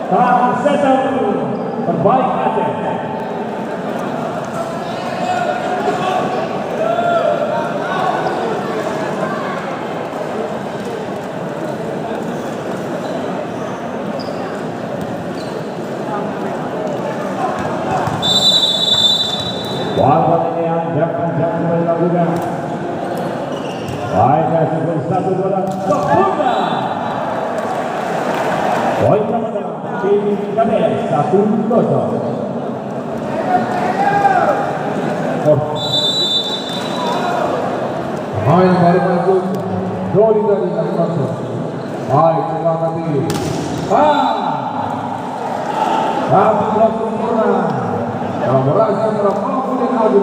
Trendsetter terbaik Aceh. Walaupun ini jangan dilakukan. Baik, hasil 1-2 sempurna. Poin kemenangan tim KPS 1-0. Main baru masuk Doli dari masuk. Baik, semangat tinggi. Satu blok sempurna. Yang berhasil mampu dengan tadi.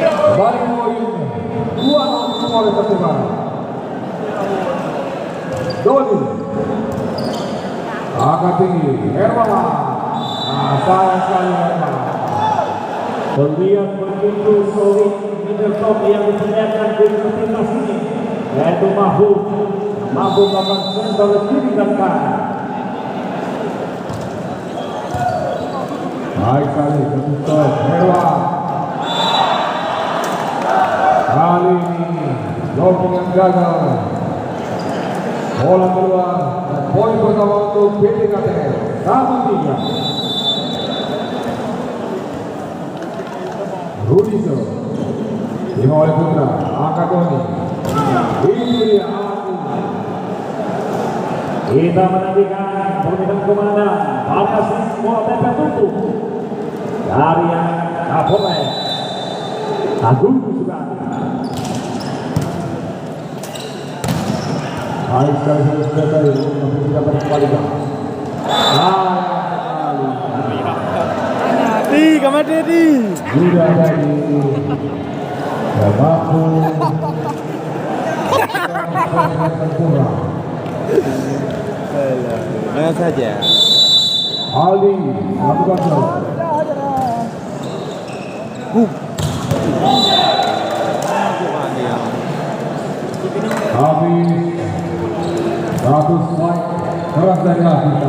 Kembali poin 2-0 semua oleh pertemuan. Doli. Angkat tinggi, Hermawan. Sayang sekali Hermawan. Terlihat begitu solid middle yang disediakan di timnas ini, yaitu mampu melakukan sensor kiri dan kanan. Baik sekali, tertutup Hermawan. Kali ini lomping yang gagal. Bola keluar dan poin pertama untuk PTKT 1-3. Rudiso lima oleh Putra Akadoni. Ini dia aku. Kita menantikan permintaan komandan pada bola tempat tutup dari Kapolres Agung Sugandi. Baik sekali untuk tidak berkembalikan. Di kamar Dedi. Sudah dari mampu sempurna. Mana saja. Aldi lakukan gol. Habis 100 poin keras dari Afrika.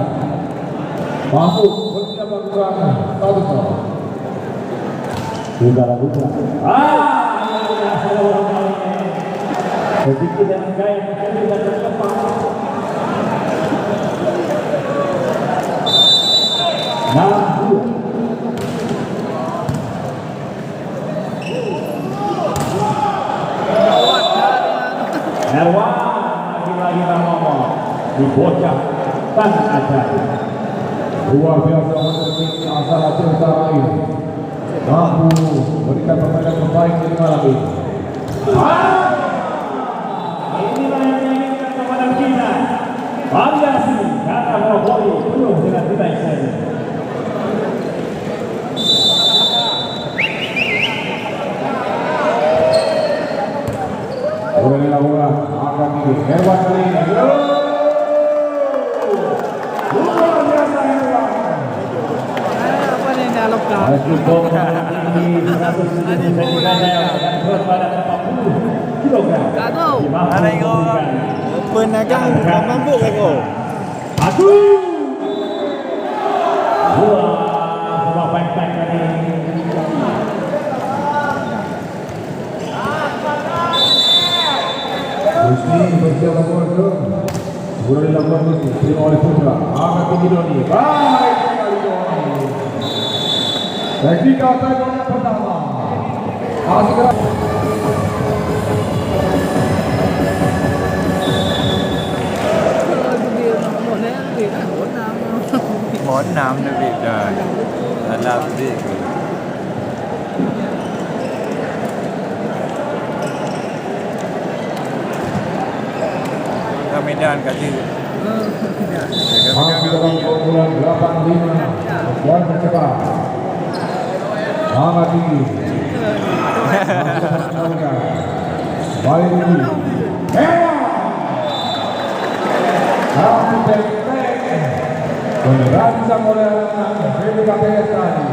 Masuk bersiap melakukan 1-0. Sudah lakukan. Sedikit yang gaya tidak terlepas. Herwan lagi-lagi ngomong di bocah tan ajaib. Luar biasa menemukan asal Aceh Utara ini. Mampu memberikan permainan terbaik di malam ini. Inilah yang diinginkan kepada kita. Variasi kata Monopoly penuh dengan tidak saja. Boleh dilakukan akan ini Herwan kali ini. Luar biasa Herwan. Apa ni dalam kau? Masuk bom tinggi 170 cm dan berat badan 40 kg. Tak tahu. Ada yang Penagang mampu ke kau? aduh. Dua peng-peng tadi. Husni bersiap melakukan Sudah dilakukan Husni terima oleh Putra. Angkat tinggi Doni. Baik sekali Doni. Teknikal tackle yang pertama. Segera. Món nam nó bị đời là làm gì kami dan kasih Masih dalam keunggulan 8-5. Yang tercepat. Angkat tinggi. Balik tinggi. Satu tek-tek. Berancang oleh PTKPS tadi.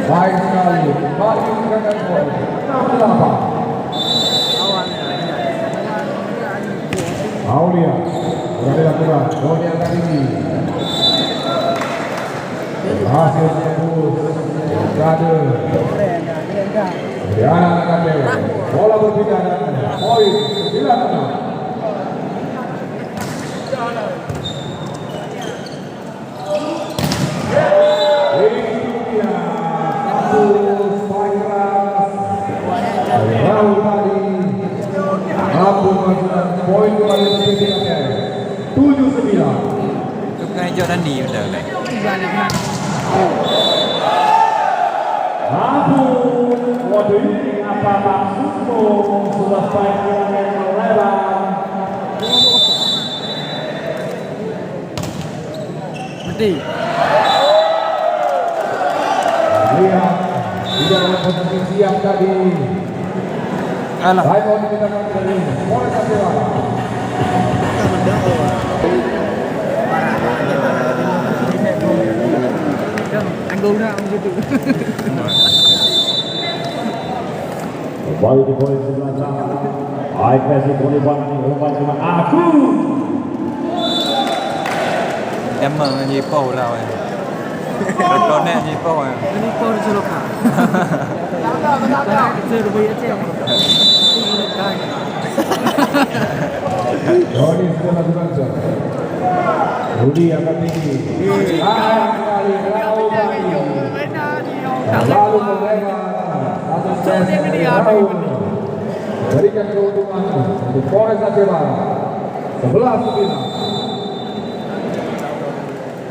Baik sekali. Balik meninggalkan poin. 6-8. Aulia sudah dilakukan. Doni angkat tinggi. Hasil tembus. Gade. Diana angkat dewa. Bola berpindah dan poin 9-6. Poin kembali berpindah 7-9. Bukan hijau dan di benar lah. Namun, waduh ini apa maksudmu selesai dengan melebar? Berhenti. Lihat, tidak dalam posisi siap tadi. Alah. Baik, mau dikatakan dari Polres Aceh. Anggul dah begitu. Kembali di poin 9-6. Baik versi Poliban ini umpan cuma aku. Em mờ gì bầu nào ấy. Đón nè gì bầu à. Ini kau disuruh kah? Saya rugi aja. Doni sudah lakukan shot. Rudi angkat tinggi. Kali lalu melewat satu set. Berikan keuntungan untuk Polres Aceh Barat 11-9.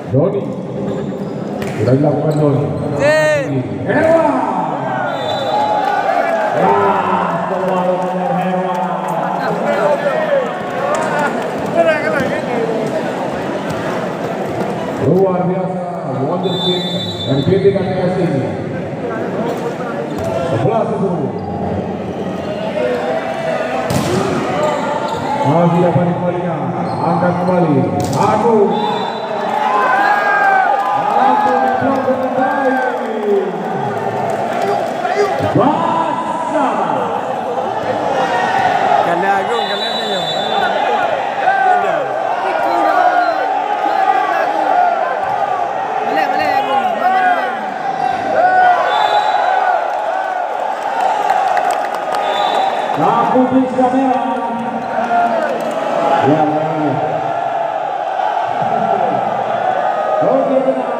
Doni sudah dilakukan Doni. Hewan. Selalu dengan hewan. Luar biasa wonderkid dari PT KTS ini 11-10. Masih dapat dikembalikan, angkat kembali aku mampu dibuang dengan baik. Kalian aku kalian ni yo. Balik aku. Lampu bisa merah. Ya, oke benar.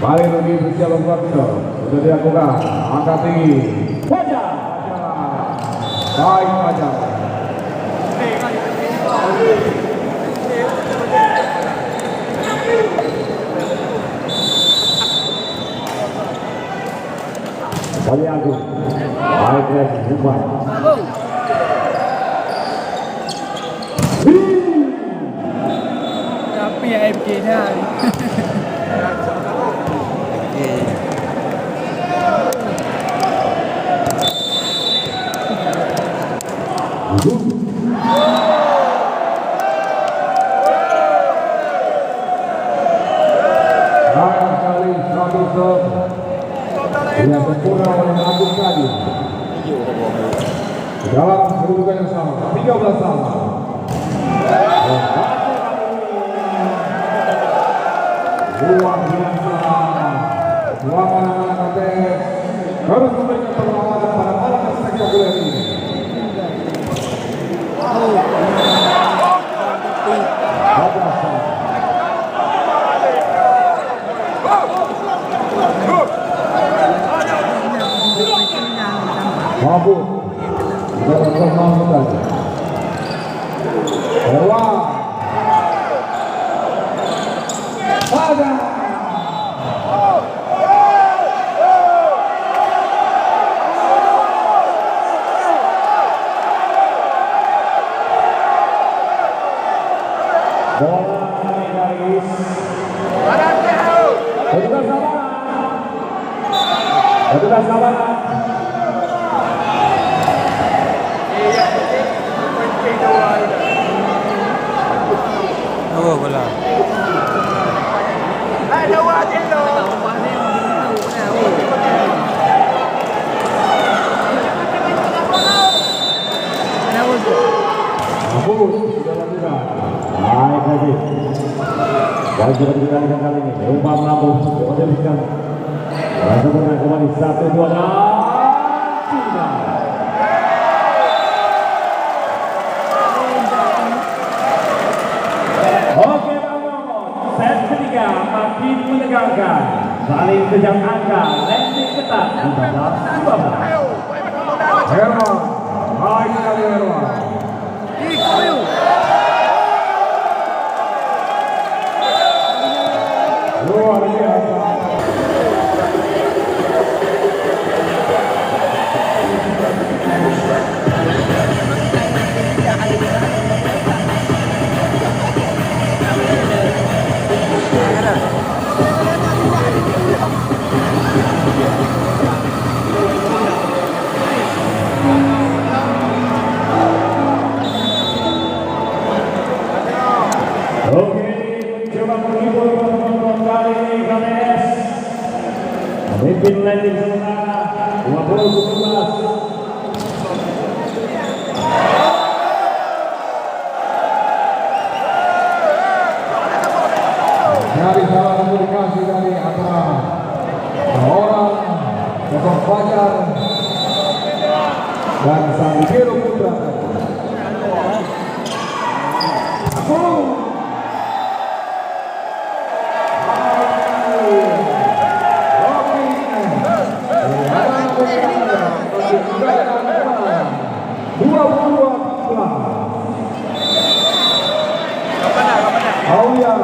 Balik lagi bersiap waktu sudah dilakukan, angkat tinggi. Wajah. Baik Fajar. Kali aku. Baik lagi umpan. Tapi AFK dah. Sayang sekali satu serve yang sempurna oleh Agung tadi. Dalam kedudukan yang sama, 13 sama. Luar biasa. Dua anak-anak KTS harus memberikan perlawanan pada malam yang spektakuler ini. Mampu dalam mampu tadi. Hewan. Ada. Bola garis. Petugas kawan. Oh bola. Abu sudah lakukan. Baik lagi. Dan juga dikembalikan kali ini. Umpan lambung. Diberikan. Langsung menang kembali 1-2 dan final. Oke Bang Momon, set ketiga makin menegangkan. Saling kejar angka, landing ketat. 15-12. Herman, baik sekali Herman. Luar biasa. Oke, coba menghibur penonton kali ini KTS. Memimpin landing sementara 20-17. Dari salah komunikasi dari antara seorang Kosong Fajar dan Sang Biru Putra. Aulia,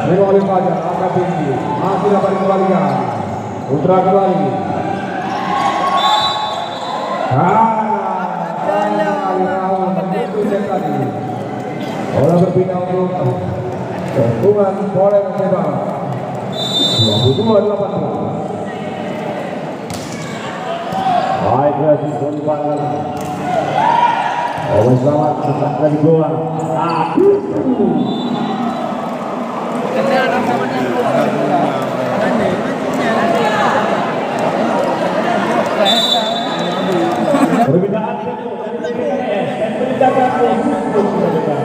terima oleh Fajar, angkat tinggi, masih dapat dikembalikan. Putra kembali. Bola berpindah untuk gabungan bola yang hebat. 22-18. Baik lagi umpan. Owen selamat setelah dari bola. Perbedaan dan pendidikan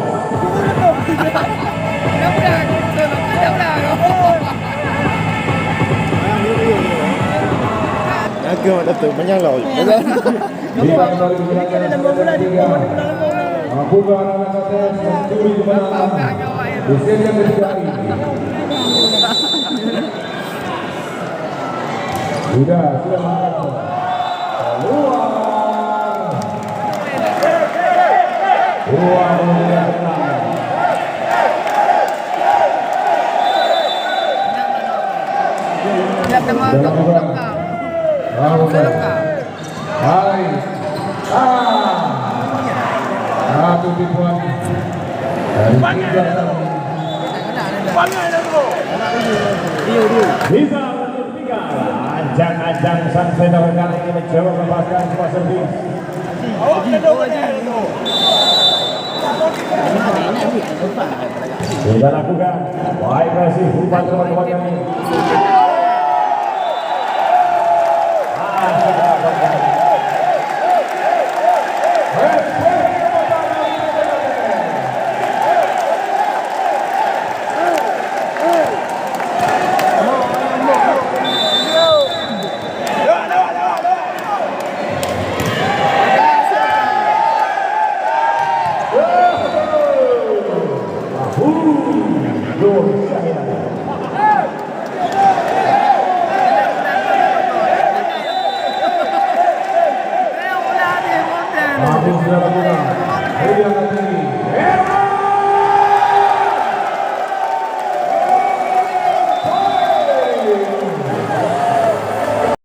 Agak ada tu banyak lah. Kita kembali menggunakan nomor 3. Mampukan anak KTS mencuri kemenangan di seri yang ketiga ini. Sudah mengangkat keluar. Baik. Satu tipuan dari bisa menurut 3. Ajang-ajang sang senior kali ini mencoba melepaskan sebuah servis. Sudah lakukan. Baik kasih umpan teman-teman kami.